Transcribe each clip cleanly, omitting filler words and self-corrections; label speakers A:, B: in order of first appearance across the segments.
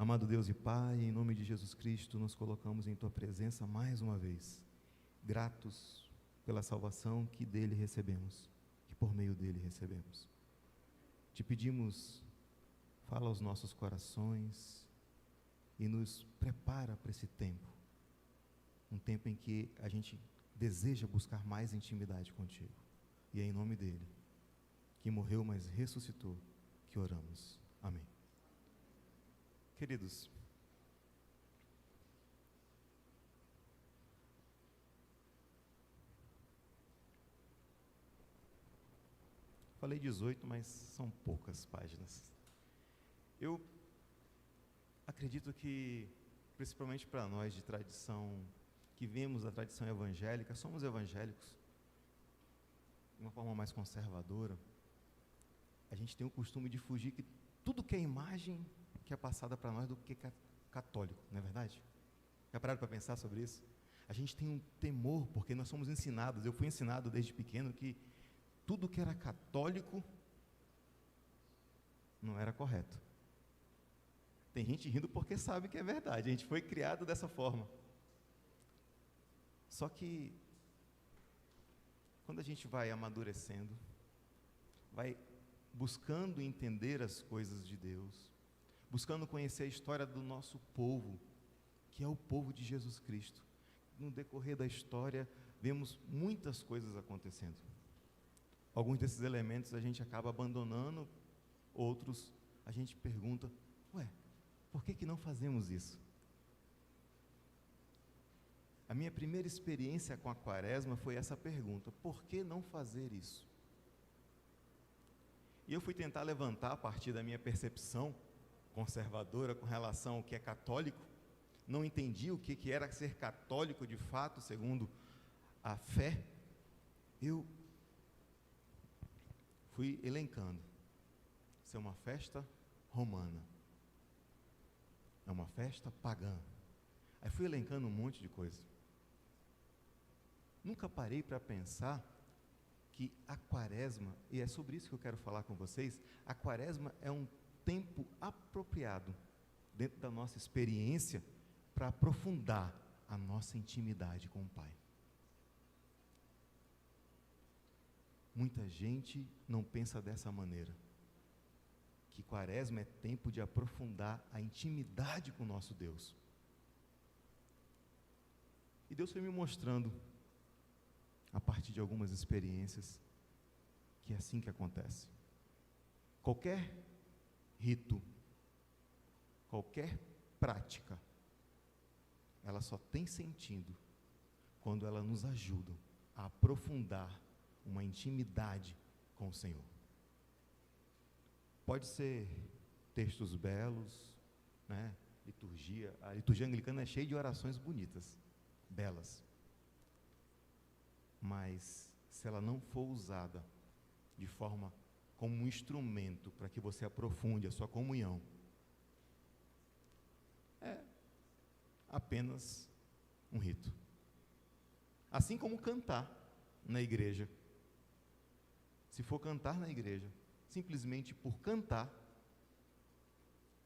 A: Amado Deus e Pai, em nome de Jesus Cristo, nos colocamos em Tua presença mais uma vez, gratos pela salvação que dele recebemos, que por meio dele recebemos. Te pedimos, fala aos nossos corações e nos prepara para esse tempo, um tempo em que a gente deseja buscar mais intimidade contigo. E é em nome dele, que morreu, mas ressuscitou, que oramos. Amém. Queridos, falei 18, mas são poucas páginas. Eu acredito que, principalmente para nós de tradição, que vemos a tradição evangélica, somos evangélicos, de uma forma mais conservadora, a gente tem o costume de fugir que tudo que é imagem que é passada para nós do que é católico, não é verdade? Já pararam para pensar sobre isso? A gente tem um temor, porque nós somos ensinados, eu fui ensinado desde pequeno que tudo que era católico não era correto. Tem gente rindo porque sabe que é verdade, a gente foi criado dessa forma. Só que, quando a gente vai amadurecendo, vai buscando entender as coisas de Deus, buscando conhecer a história do nosso povo, que é o povo de Jesus Cristo. No decorrer da história, vemos muitas coisas acontecendo. Alguns desses elementos a gente acaba abandonando, outros a gente pergunta, por que não fazemos isso? A minha primeira experiência com a Quaresma foi essa pergunta, por que não fazer isso? E eu fui tentar levantar a partir da minha percepção conservadora com relação ao que é católico, não entendi o que era ser católico de fato, segundo a fé. Eu fui elencando. Isso é uma festa romana, é uma festa pagã. Aí fui elencando um monte de coisa. Nunca parei para pensar que a Quaresma, e é sobre isso que eu quero falar com vocês, a Quaresma é um tempo apropriado dentro da nossa experiência para aprofundar a nossa intimidade com o Pai. Muita gente não pensa dessa maneira, que Quaresma é tempo de aprofundar a intimidade com o nosso Deus. E Deus foi me mostrando, a partir de algumas experiências, que é assim que acontece. Qualquer rito, qualquer prática, ela só tem sentido quando ela nos ajuda a aprofundar uma intimidade com o Senhor. Pode ser textos belos, né? Liturgia. A liturgia anglicana é cheia de orações bonitas, belas. Mas se ela não for usada de forma como um instrumento para que você aprofunde a sua comunhão, é apenas um rito. Assim como cantar na igreja. Se for cantar na igreja, simplesmente por cantar,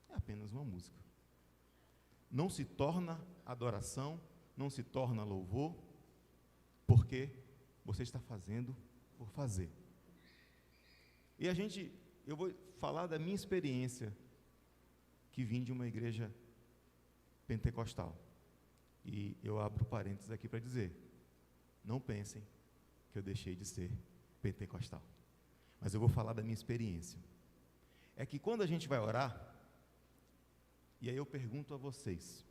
A: é apenas uma música. Não se torna adoração, não se torna louvor, porque você está fazendo por fazer. E eu vou falar da minha experiência, que vim de uma igreja pentecostal. E eu abro parênteses aqui para dizer, não pensem que eu deixei de ser pentecostal. Mas eu vou falar da minha experiência. É que quando a gente vai orar, e aí eu pergunto a vocês,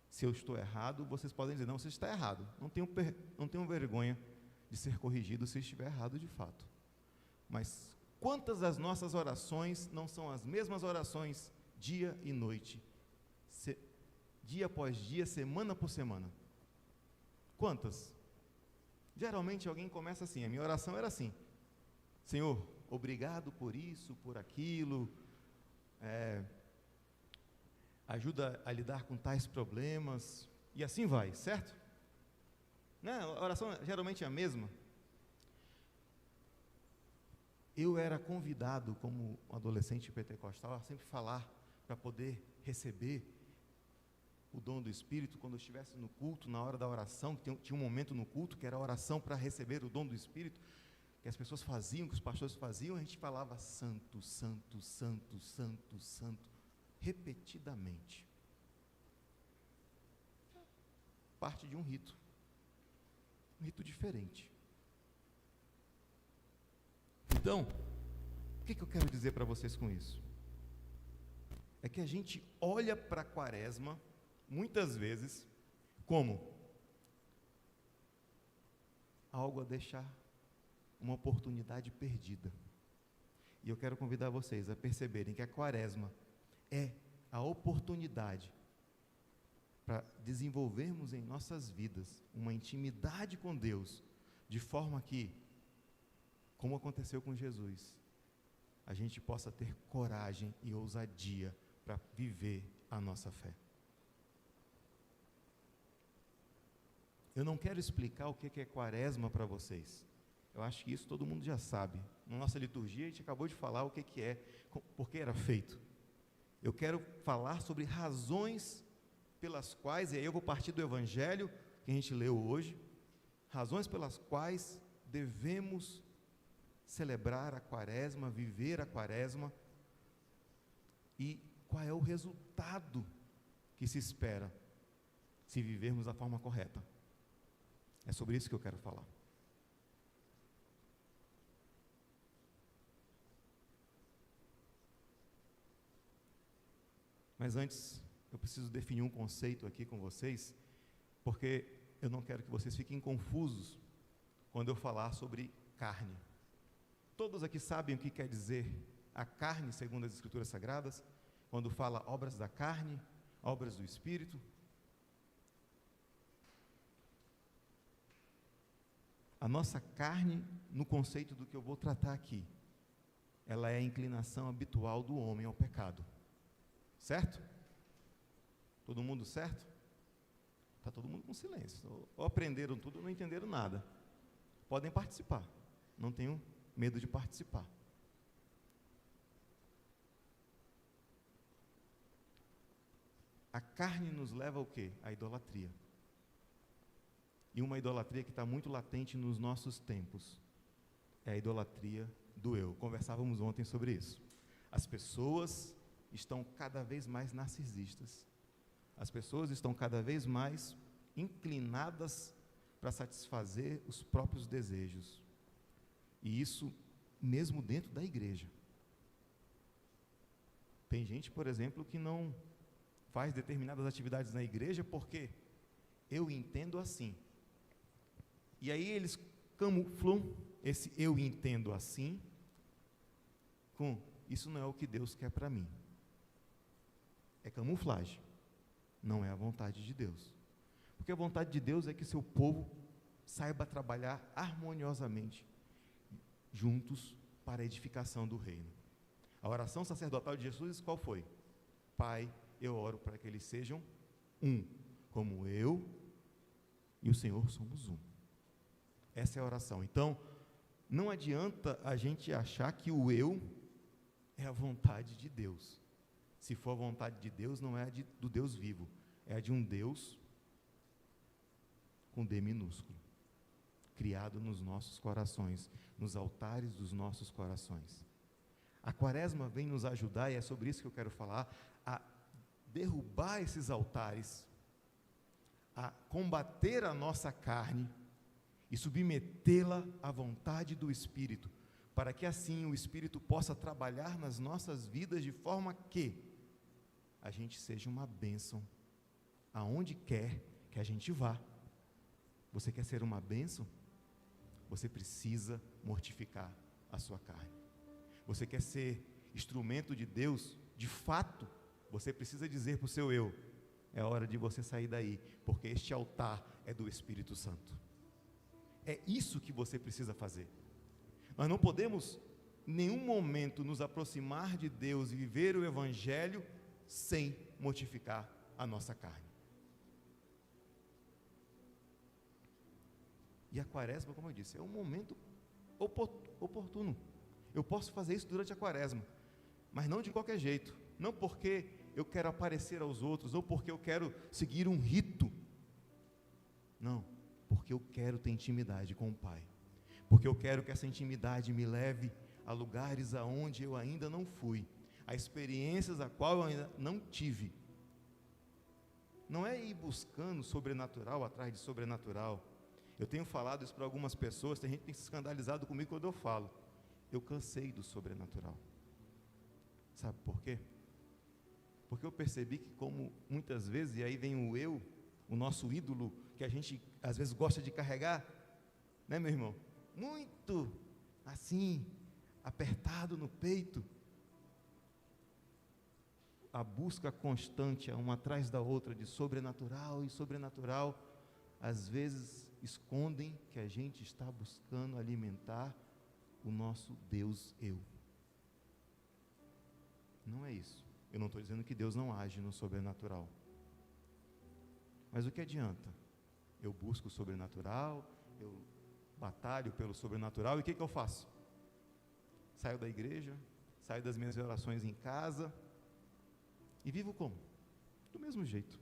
A: se eu estou errado, vocês podem dizer, não, você está errado. Não tenho vergonha de ser corrigido se estiver errado de fato. Mas quantas das nossas orações não são as mesmas orações dia e noite, dia após dia, semana por semana? Quantas? Geralmente alguém começa assim, a minha oração era assim, Senhor, obrigado por isso, por aquilo, ajuda a lidar com tais problemas, e assim vai, certo? Né? A oração geralmente é a mesma. Eu era convidado, como um adolescente pentecostal, a sempre falar para poder receber o dom do Espírito, quando eu estivesse no culto, na hora da oração, que tinha um momento no culto que era a oração para receber o dom do Espírito, que as pessoas faziam, que os pastores faziam, a gente falava santo, santo, santo, santo, santo, repetidamente. Parte de um rito diferente. Então, o que eu quero dizer para vocês com isso? É que a gente olha para a quaresma, muitas vezes, como algo a deixar uma oportunidade perdida. E eu quero convidar vocês a perceberem que a quaresma é a oportunidade para desenvolvermos em nossas vidas uma intimidade com Deus, de forma que, como aconteceu com Jesus, a gente possa ter coragem e ousadia para viver a nossa fé. Eu não quero explicar o que é quaresma para vocês. Eu acho que isso todo mundo já sabe. Na nossa liturgia a gente acabou de falar o que é, por que era feito. Eu quero falar sobre razões pelas quais, e aí eu vou partir do Evangelho que a gente leu hoje, razões pelas quais devemos celebrar a quaresma, viver a quaresma, e qual é o resultado que se espera se vivermos da forma correta. É sobre isso que eu quero falar. Mas antes, eu preciso definir um conceito aqui com vocês, porque eu não quero que vocês fiquem confusos quando eu falar sobre carne. Todos aqui sabem o que quer dizer a carne, segundo as Escrituras Sagradas, quando fala obras da carne, obras do Espírito? A nossa carne, no conceito do que eu vou tratar aqui, ela é a inclinação habitual do homem ao pecado. Certo? Todo mundo certo? Está todo mundo com silêncio. Ou aprenderam tudo ou não entenderam nada. Podem participar. Não tenham medo de participar. A carne nos leva ao quê? À idolatria. E uma idolatria que está muito latente nos nossos tempos é a idolatria do eu. Conversávamos ontem sobre isso. As pessoas estão cada vez mais narcisistas. As pessoas estão cada vez mais inclinadas para satisfazer os próprios desejos. E isso mesmo dentro da igreja. Tem gente, por exemplo, que não faz determinadas atividades na igreja porque eu entendo assim. E aí eles camuflam esse eu entendo assim com isso não é o que Deus quer para mim. É camuflagem, não é a vontade de Deus. Porque a vontade de Deus é que seu povo saiba trabalhar harmoniosamente juntos para a edificação do reino. A oração sacerdotal de Jesus, qual foi? Pai, eu oro para que eles sejam um, como eu e o Senhor somos um. Essa é a oração. Então, não adianta a gente achar que o eu é a vontade de Deus. Se for a vontade de Deus, não é a do Deus vivo, é a de um Deus com D minúsculo, criado nos nossos corações, nos altares dos nossos corações. A quaresma vem nos ajudar, e é sobre isso que eu quero falar, a derrubar esses altares, a combater a nossa carne e submetê-la à vontade do Espírito, para que assim o Espírito possa trabalhar nas nossas vidas de forma que a gente seja uma bênção aonde quer que a gente vá. Você quer ser uma bênção? Você precisa mortificar a sua carne. Você quer ser instrumento de Deus? De fato, você precisa dizer para o seu eu, é hora de você sair daí, porque este altar é do Espírito Santo. É isso que você precisa fazer. Nós não podemos, em nenhum momento, nos aproximar de Deus e viver o Evangelho sem mortificar a nossa carne. E a quaresma, como eu disse, é um momento oportuno. Eu posso fazer isso durante a quaresma, mas não de qualquer jeito. Não porque eu quero aparecer aos outros, ou porque eu quero seguir um rito. Não, porque eu quero ter intimidade com o Pai. Porque eu quero que essa intimidade me leve a lugares aonde eu ainda não fui, a experiências a qual eu ainda não tive. Não é ir buscando sobrenatural atrás de sobrenatural. Eu tenho falado isso para algumas pessoas, tem gente que tem se escandalizado comigo quando eu falo. Eu cansei do sobrenatural. Sabe por quê? Porque eu percebi que, como muitas vezes, e aí vem o eu, o nosso ídolo, que a gente às vezes gosta de carregar, né, meu irmão? Muito assim, apertado no peito. A busca constante, uma atrás da outra, de sobrenatural e sobrenatural, às vezes escondem que a gente está buscando alimentar o nosso Deus eu. Não é isso. Eu não estou dizendo que Deus não age no sobrenatural. Mas o que adianta? Eu busco o sobrenatural, eu batalho pelo sobrenatural, e o que eu faço? Saio da igreja, saio das minhas orações em casa, e vivo como? Do mesmo jeito.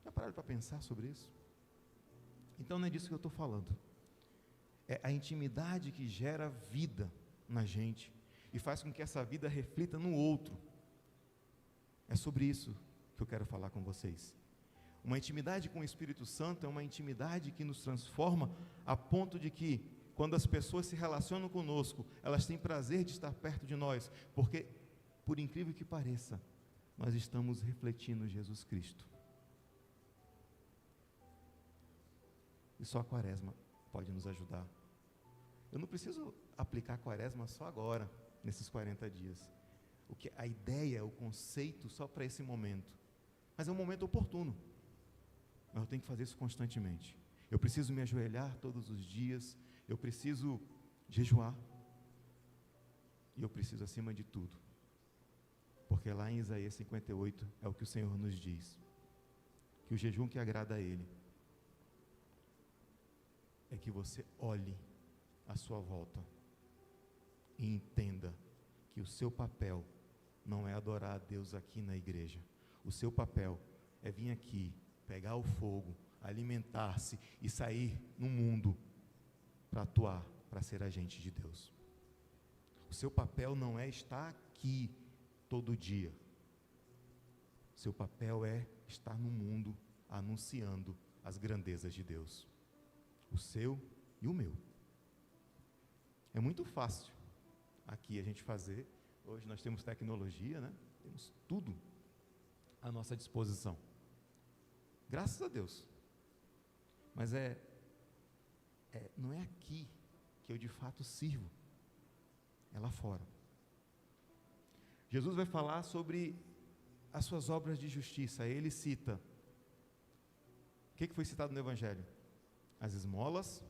A: Já pararam para pensar sobre isso? Então não é disso que eu estou falando. É a intimidade que gera vida na gente e faz com que essa vida reflita no outro. É sobre isso que eu quero falar com vocês. Uma intimidade com o Espírito Santo é uma intimidade que nos transforma a ponto de que, quando as pessoas se relacionam conosco, elas têm prazer de estar perto de nós, porque, por incrível que pareça, nós estamos refletindo Jesus Cristo. E só a Quaresma pode nos ajudar. Eu não preciso aplicar a Quaresma só agora, nesses 40 dias. A ideia, o conceito, só para esse momento. Mas é um momento oportuno. Mas eu tenho que fazer isso constantemente. Eu preciso me ajoelhar todos os dias. Eu preciso jejuar. E eu preciso, acima de tudo, porque lá em Isaías 58 é o que o Senhor nos diz, que o jejum que agrada a Ele é que você olhe à sua volta e entenda que o seu papel não é adorar a Deus aqui na igreja. O seu papel é vir aqui, pegar o fogo, alimentar-se e sair no mundo para atuar, para ser agente de Deus. O seu papel não é estar aqui todo dia. O seu papel é estar no mundo anunciando as grandezas de Deus. O seu e o meu. É muito fácil aqui a gente fazer. Hoje nós temos tecnologia, né? Temos tudo à nossa disposição. Graças a Deus. Mas não é aqui que eu de fato sirvo. É lá fora. Jesus vai falar sobre as suas obras de justiça. Ele cita, o que foi citado no Evangelho? As esmolas,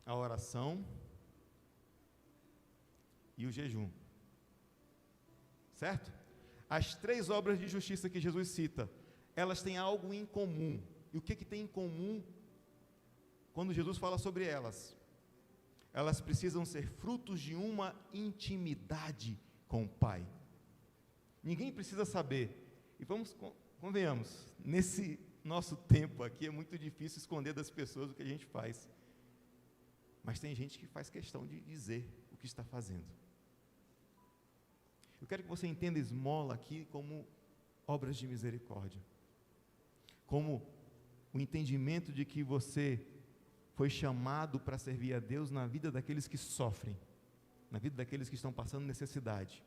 A: a oração e o jejum. Certo? As 3 obras de justiça que Jesus cita, elas têm algo em comum. E o que tem em comum quando Jesus fala sobre elas? Elas precisam ser frutos de uma intimidade com o Pai. Ninguém precisa saber. E convenhamos, nesse nosso tempo aqui é muito difícil esconder das pessoas o que a gente faz. Mas tem gente que faz questão de dizer o que está fazendo. Eu quero que você entenda esmola aqui como obras de misericórdia. Como o entendimento de que você foi chamado para servir a Deus na vida daqueles que sofrem, na vida daqueles que estão passando necessidade.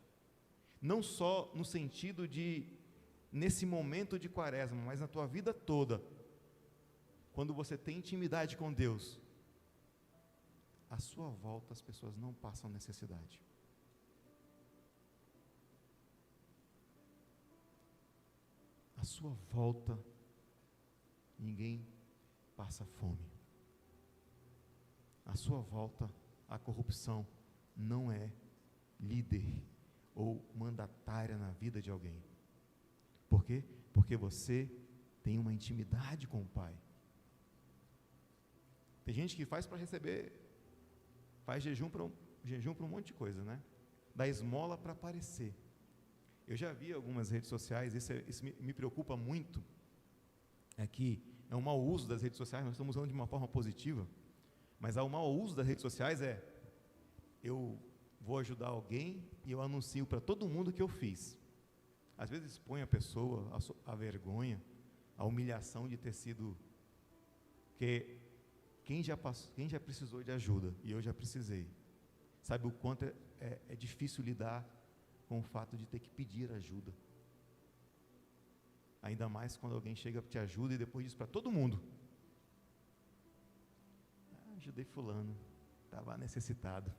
A: Não só no sentido de, nesse momento de Quaresma, mas na tua vida toda. Quando você tem intimidade com Deus, à sua volta as pessoas não passam necessidade. À sua volta, ninguém passa fome. À sua volta, a corrupção não é líder ou mandatária na vida de alguém. Por quê? Porque você tem uma intimidade com o Pai. Tem gente que faz para receber, faz jejum para um monte de coisa, né? da esmola para aparecer. Eu já vi algumas redes sociais, isso me preocupa muito, é que é um mau uso das redes sociais, nós estamos usando de uma forma positiva, mas o mau uso das redes sociais eu vou ajudar alguém e eu anuncio para todo mundo que eu fiz. Às vezes expõe a pessoa a vergonha, a humilhação de ter sido, porque quem já precisou de ajuda, e eu já precisei, sabe o quanto é difícil lidar com o fato de ter que pedir ajuda. Ainda mais quando alguém chega, te ajuda e depois diz para todo mundo: ajudei fulano, estava necessitado,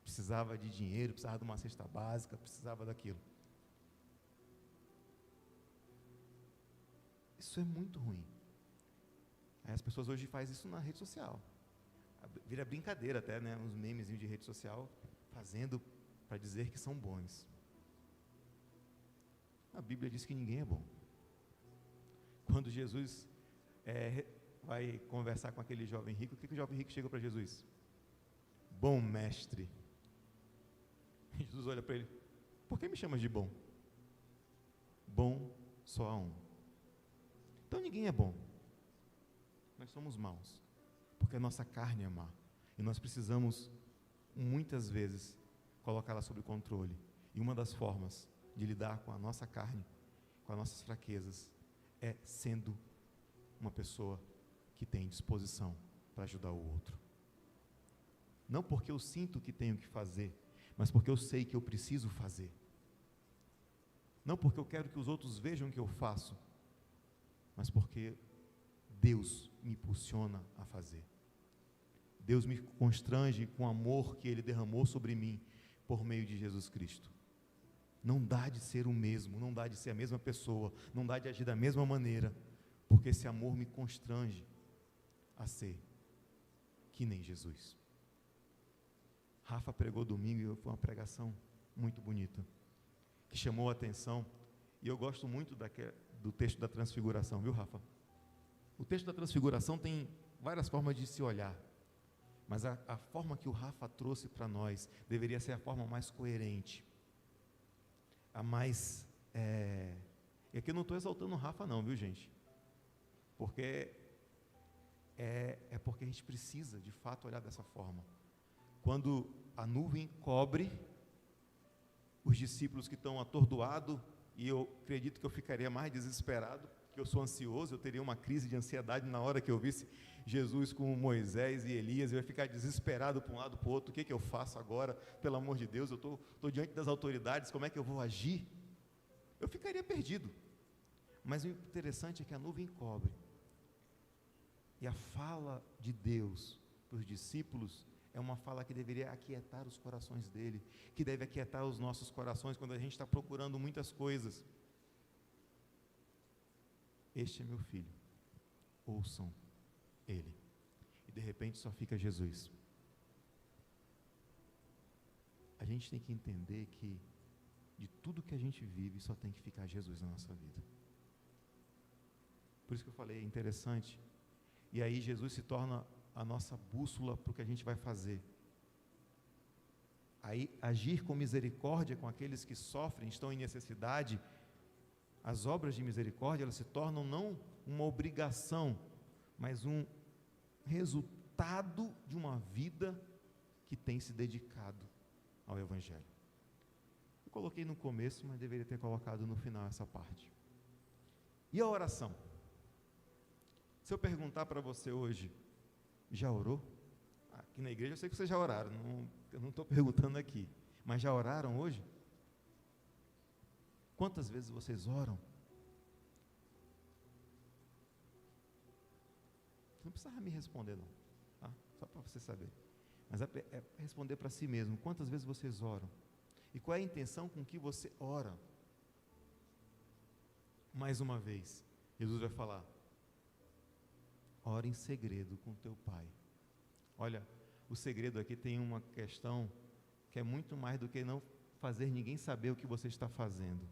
A: precisava de dinheiro, precisava de uma cesta básica, precisava daquilo. Isso é muito ruim. Aí as pessoas hoje fazem isso na rede social. Vira brincadeira até, né? Uns memezinhos de rede social fazendo para dizer que são bons. A Bíblia diz que ninguém é bom. Quando Jesus vai conversar com aquele jovem rico, o que o jovem rico chega para Jesus? Bom mestre. E Jesus olha para ele: por que me chamas de bom? Bom só há um. Então ninguém é bom. Nós somos maus, porque a nossa carne é má. E nós precisamos, muitas vezes, colocá-la sob controle. E uma das formas de lidar com a nossa carne, com as nossas fraquezas, é sendo uma pessoa que tem disposição para ajudar o outro. Não porque eu sinto que tenho que fazer, mas porque eu sei que eu preciso fazer. Não porque eu quero que os outros vejam o que eu faço, mas porque Deus me impulsiona a fazer. Deus me constrange com o amor que Ele derramou sobre mim por meio de Jesus Cristo. Não dá de ser o mesmo, não dá de ser a mesma pessoa, não dá de agir da mesma maneira, porque esse amor me constrange a ser que nem Jesus. Rafa pregou domingo e foi uma pregação muito bonita, que chamou a atenção, e eu gosto muito do texto da transfiguração, viu, Rafa? O texto da transfiguração tem várias formas de se olhar, mas a forma que o Rafa trouxe para nós deveria ser a forma mais coerente, a mais... E aqui eu não estou exaltando o Rafa não, viu, gente? Porque porque a gente precisa, de fato, olhar dessa forma. Quando a nuvem cobre os discípulos que estão atordoados, e eu acredito que eu ficaria mais desesperado, que eu sou ansioso, eu teria uma crise de ansiedade na hora que eu visse Jesus com Moisés e Elias, eu ia ficar desesperado para um lado para o outro. O que eu faço agora? Pelo amor de Deus, eu estou diante das autoridades, como é que eu vou agir? Eu ficaria perdido. Mas o interessante é que a nuvem cobre, e a fala de Deus para os discípulos é uma fala que deveria aquietar os corações dele, que deve aquietar os nossos corações quando a gente está procurando muitas coisas. Este é meu filho, ouçam ele. E de repente só fica Jesus. A gente tem que entender que de tudo que a gente vive só tem que ficar Jesus na nossa vida. Por isso que eu falei, é interessante. E aí Jesus se torna a nossa bússola para o que a gente vai fazer. Aí agir com misericórdia com aqueles que sofrem, estão em necessidade. As obras de misericórdia, elas se tornam não uma obrigação, mas um resultado de uma vida que tem se dedicado ao Evangelho. Eu coloquei no começo, mas deveria ter colocado no final essa parte. E a oração? Se eu perguntar para você hoje, já orou? Aqui na igreja eu sei que vocês já oraram, eu não estou perguntando aqui, mas já oraram hoje? Quantas vezes vocês oram? Não precisava me responder não, tá? Só para você saber. Mas é responder para si mesmo. Quantas vezes vocês oram? E qual é a intenção com que você ora? Mais uma vez, Jesus vai falar: ora em segredo com teu pai. Olha, o segredo aqui tem uma questão que é muito mais do que não fazer ninguém saber o que você está fazendo.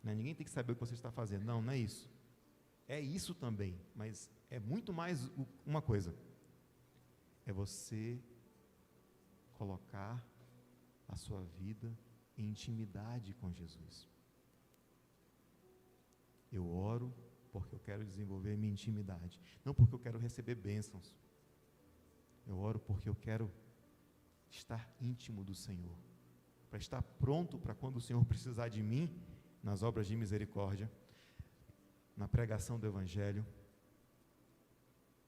A: Né? Ninguém tem que saber o que você está fazendo. Não, não é isso. É isso também, mas é muito mais uma coisa. É você colocar a sua vida em intimidade com Jesus. Eu oro porque eu quero desenvolver minha intimidade, não porque eu quero receber bênçãos. Eu oro porque eu quero estar íntimo do Senhor, para estar pronto para quando o Senhor precisar de mim, nas obras de misericórdia, na pregação do Evangelho,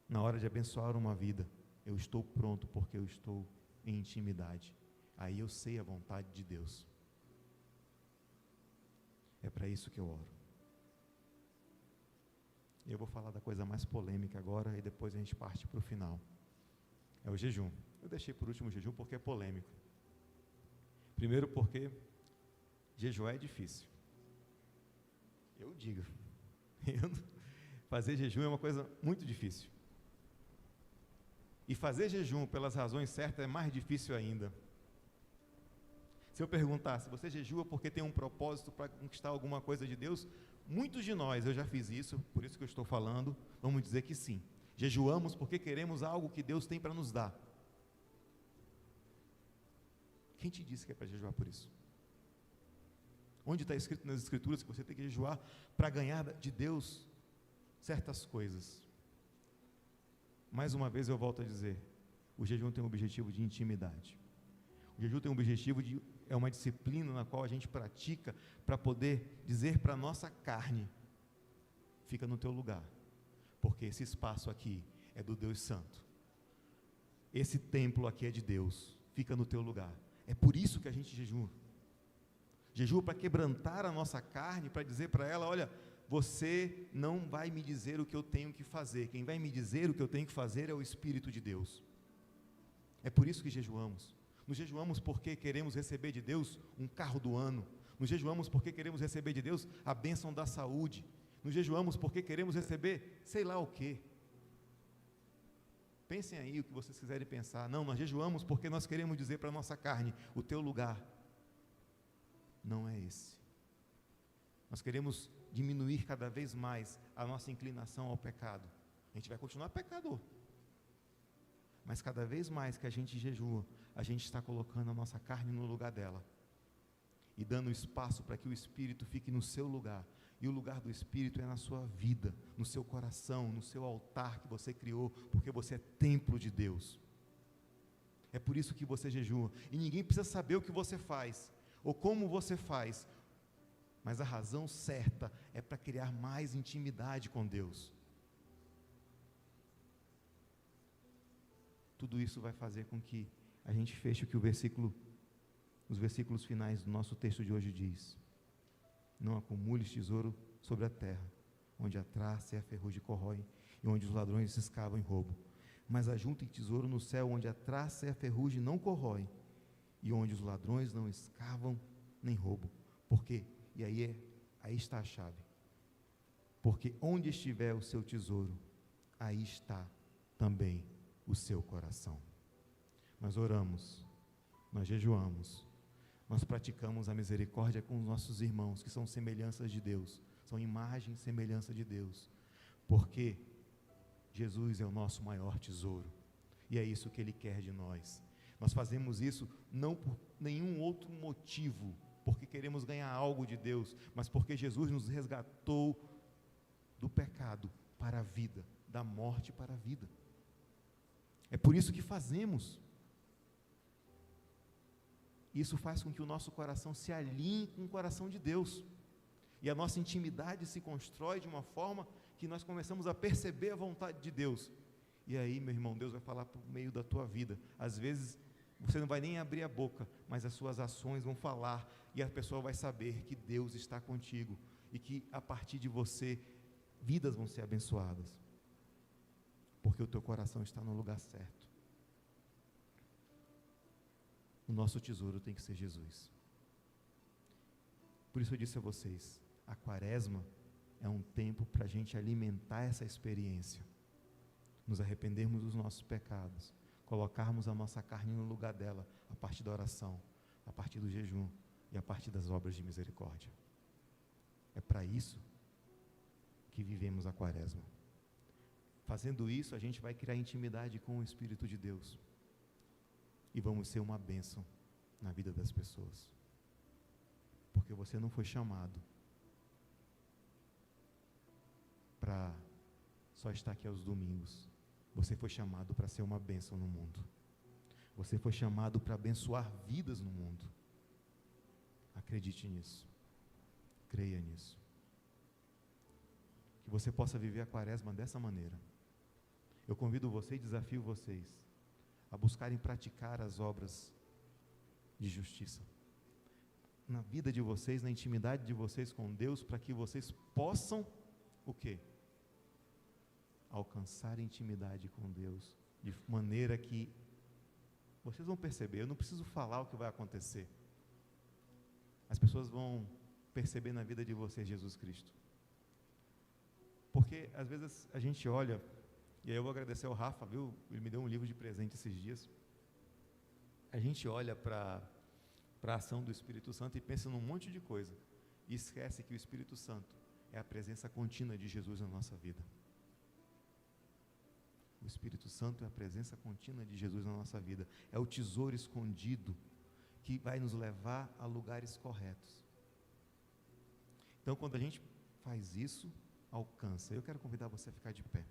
A: na hora de abençoar uma vida. Eu estou pronto porque eu estou em intimidade. Aí eu sei a vontade de Deus. É para isso que eu oro. Eu vou falar da coisa mais polêmica agora e depois a gente parte para o final. É o jejum. Eu deixei por último o jejum porque é polêmico. Primeiro porque jejuar é difícil. Eu digo. Fazer jejum é uma coisa muito difícil. E fazer jejum pelas razões certas é mais difícil ainda. Se eu perguntar, se você jejua porque tem um propósito para conquistar alguma coisa de Deus, muitos de nós, eu já fiz isso, por isso que eu estou falando, vamos dizer que sim. Jejuamos porque queremos algo que Deus tem para nos dar. Quem te disse que é para jejuar por isso? Onde está escrito nas Escrituras que você tem que jejuar para ganhar de Deus certas coisas? Mais uma vez eu volto a dizer, o jejum tem um objetivo de intimidade. O jejum tem um objetivo de, é uma disciplina na qual a gente pratica para poder dizer para a nossa carne, fica no teu lugar, porque esse espaço aqui é do Deus Santo. Esse templo aqui é de Deus, fica no teu lugar. É por isso que a gente jejua. Jejua para quebrantar a nossa carne, para dizer para ela, olha, você não vai me dizer o que eu tenho que fazer. Quem vai me dizer o que eu tenho que fazer é o Espírito de Deus. É por isso que jejuamos. Nos jejuamos porque queremos receber de Deus um carro do ano. Nos jejuamos porque queremos receber de Deus a bênção da saúde. Nos jejuamos porque queremos receber sei lá o quê. Pensem aí o que vocês quiserem pensar. Não, nós jejuamos porque nós queremos dizer para a nossa carne, o teu lugar não é esse. Nós queremos diminuir cada vez mais a nossa inclinação ao pecado. A gente vai continuar pecador. Mas cada vez mais que a gente jejua, a gente está colocando a nossa carne no lugar dela. E dando espaço para que o Espírito fique no seu lugar. E o lugar do Espírito é na sua vida, no seu coração, no seu altar que você criou, porque você é templo de Deus. É por isso que você jejua. E ninguém precisa saber o que você faz, ou como você faz. Mas a razão certa é para criar mais intimidade com Deus. Tudo isso vai fazer com que a gente feche o que os versículos finais do nosso texto de hoje diz. Não acumules tesouro sobre a terra, onde a traça e a ferrugem corroem, e onde os ladrões se escavam em roubo. Mas ajuntem tesouro no céu, onde a traça e a ferrugem não corroem, e onde os ladrões não escavam nem roubam. Porque, e aí está a chave, porque onde estiver o seu tesouro, aí está também o seu coração. Nós oramos, nós jejuamos, nós praticamos a misericórdia com os nossos irmãos, que são semelhanças de Deus, são imagem e semelhança de Deus, porque Jesus é o nosso maior tesouro, e é isso que Ele quer de nós. Nós fazemos isso não por nenhum outro motivo, porque queremos ganhar algo de Deus, mas porque Jesus nos resgatou do pecado para a vida, da morte para a vida. É por isso que fazemos. Isso faz com que o nosso coração se alinhe com o coração de Deus, e a nossa intimidade se constrói de uma forma que nós começamos a perceber a vontade de Deus. E aí, meu irmão, Deus vai falar por meio da tua vida. Às vezes você não vai nem abrir a boca, mas as suas ações vão falar, e a pessoa vai saber que Deus está contigo, e que a partir de você, vidas vão ser abençoadas, porque o teu coração está no lugar certo. O nosso tesouro tem que ser Jesus. Por isso eu disse a vocês, a quaresma é um tempo para a gente alimentar essa experiência, nos arrependermos dos nossos pecados, colocarmos a nossa carne no lugar dela, a partir da oração, a partir do jejum e a partir das obras de misericórdia. É para isso que vivemos a quaresma. Fazendo isso, a gente vai criar intimidade com o Espírito de Deus, e vamos ser uma bênção na vida das pessoas. você não foi chamado para só estar aqui aos domingos. Você foi chamado para ser uma bênção no mundo. Você foi chamado para abençoar vidas no mundo. Acredite nisso. Creia nisso. Que você possa viver a quaresma dessa maneira. Eu convido você e desafio vocês a buscarem praticar as obras de justiça na vida de vocês, na intimidade de vocês com Deus, para que vocês possam o quê? Alcançar intimidade com Deus, de maneira que vocês vão perceber. Eu não preciso falar o que vai acontecer. As pessoas vão perceber na vida de vocês Jesus Cristo. Porque às vezes a gente olha, e aí eu vou agradecer ao Rafa, viu? Ele me deu um livro de presente esses dias. A gente olha para a ação do Espírito Santo e pensa num monte de coisa, e esquece que o Espírito Santo é a presença contínua de Jesus na nossa vida. O Espírito Santo é a presença contínua de Jesus na nossa vida, é o tesouro escondido que vai nos levar a lugares corretos. Então, quando a gente faz isso, alcança. Eu quero convidar você a ficar de pé.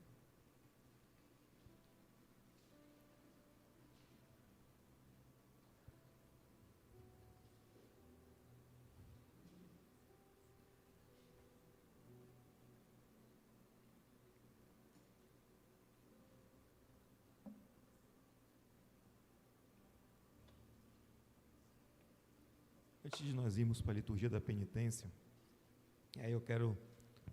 A: Antes de nós irmos para a liturgia da penitência, aí eu quero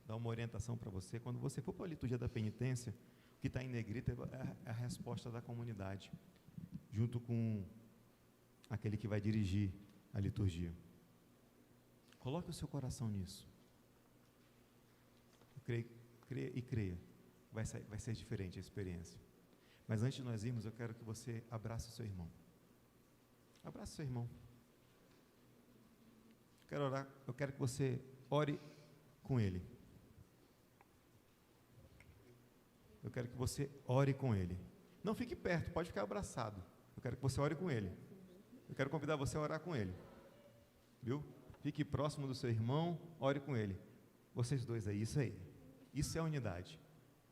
A: dar uma orientação para você. Quando você for para a liturgia da penitência, o que está em negrito é a resposta da comunidade, junto com aquele que vai dirigir a liturgia. Coloque o seu coração nisso. Creia. Vai ser diferente a experiência. Mas antes de nós irmos, eu quero que você abrace o seu irmão. Abrace o seu irmão. Quero orar, eu quero que você ore com ele. Eu quero que você ore com ele. Não fique perto, pode ficar abraçado. Eu quero que você ore com ele. Eu quero convidar você a orar com ele. Viu? Fique próximo do seu irmão, ore com ele. Vocês dois aí, isso aí. Isso é unidade.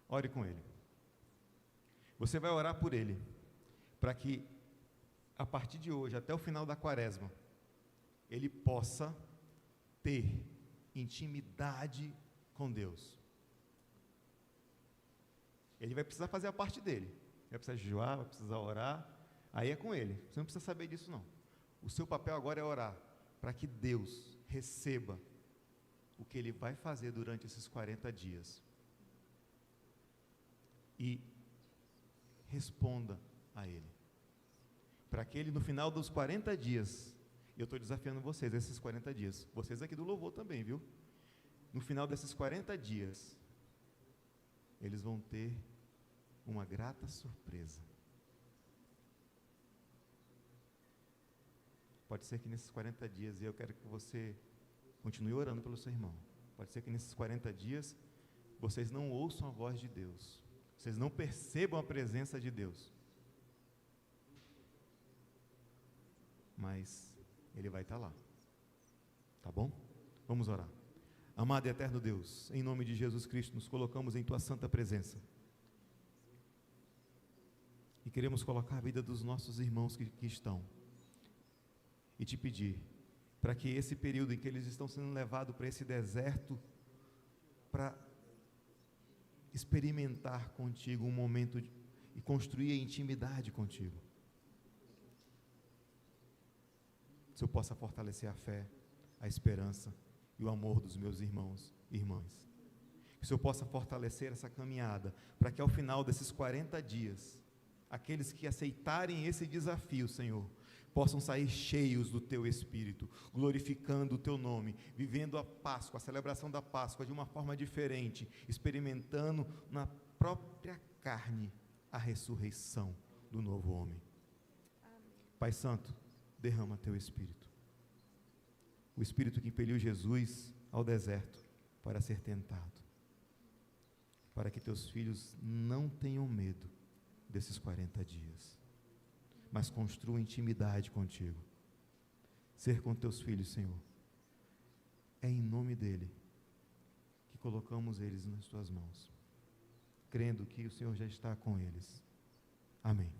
A: Ore com ele. Você vai orar por ele, para que a partir de hoje, até o final da quaresma, ele possa ter intimidade com Deus. Ele vai precisar fazer a parte dele. Vai precisar jejuar, vai precisar orar. Aí é com ele. Você não precisa saber disso não. O seu papel agora é orar para que Deus receba o que ele vai fazer durante esses 40 dias. E responda a ele. Para que ele, no final dos 40 dias, eu estou desafiando vocês, esses 40 dias, vocês aqui do louvor também, viu? No final desses 40 dias, eles vão ter uma grata surpresa. Pode ser que nesses 40 dias, e eu quero que você continue orando pelo seu irmão, pode ser que nesses 40 dias, vocês não ouçam a voz de Deus, vocês não percebam a presença de Deus, mas Ele vai estar lá, tá bom? Vamos orar. Amado e eterno Deus, em nome de Jesus Cristo, nos colocamos em Tua santa presença, e queremos colocar a vida dos nossos irmãos que estão, e Te pedir, para que esse período em que eles estão sendo levados para esse deserto, para experimentar contigo um momento e construir a intimidade contigo, se eu possa fortalecer a fé, a esperança e o amor dos meus irmãos e irmãs, que se eu possa fortalecer essa caminhada, para que ao final desses 40 dias, aqueles que aceitarem esse desafio, Senhor, possam sair cheios do Teu Espírito, glorificando o Teu nome, vivendo a Páscoa, a celebração da Páscoa de uma forma diferente, experimentando na própria carne a ressurreição do novo homem. Amém. Pai Santo, derrama Teu Espírito, o Espírito que impeliu Jesus ao deserto para ser tentado, para que Teus filhos não tenham medo desses 40 dias, mas construam intimidade contigo. Ser com Teus filhos, Senhor, dele, que colocamos eles nas tuas mãos, crendo que o Senhor já está com eles. Amém.